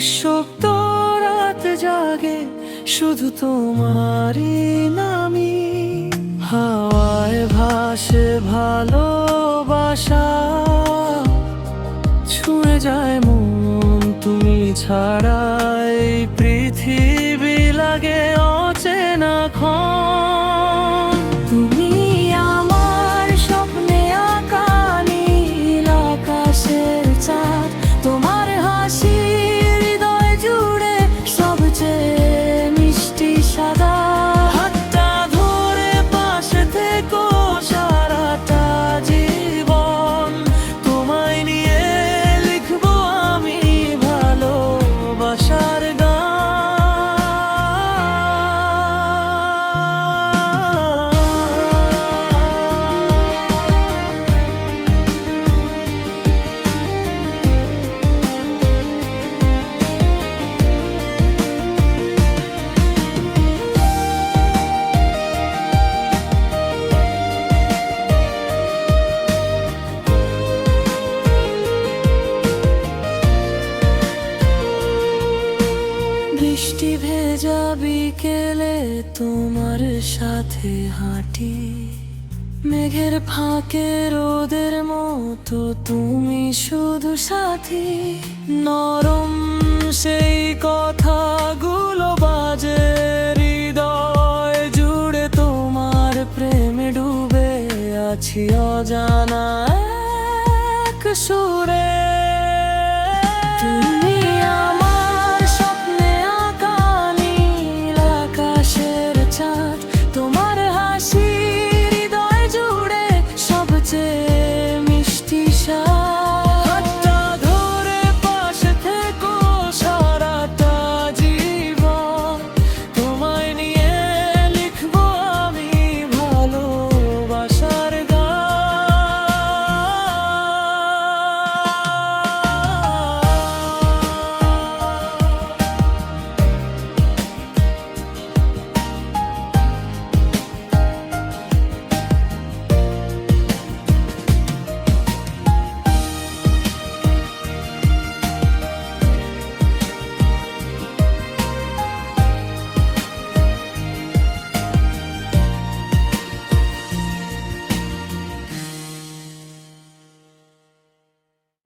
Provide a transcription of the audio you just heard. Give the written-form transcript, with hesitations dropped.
নিঃশব্দ রাত জাগে শুধু তোমারই নামই। হাওয়ায় ভাসে ভালোবাসা, ছুঁয়ে যায় মন তুমি ছাড়া এই পৃথিবী লাগে অচেনা ক্ষণ। তুমি আমার স্বপ্নে আঁকা নীল আকাশের চাঁদ, তোমার হাসি হৃদয় জুড়ে সবচেয়ে মিষ্টি সাদা। হাতটা ধরে পাশে থেকো সারাটা জীবন, তোমায় নিয়ে লিখবো আমি ভালোবাসার গান। বৃষ্টি ভেজা বিকেলে তোমার সাথে হাঁটি, মেঘের ফাঁকে রোদের মতো তুমি শুধু সাথী। নরম সেই কথাগুলো বাজে হৃদয় জুড়ে, তোমার প্রেমে ডুবে আছি অজানা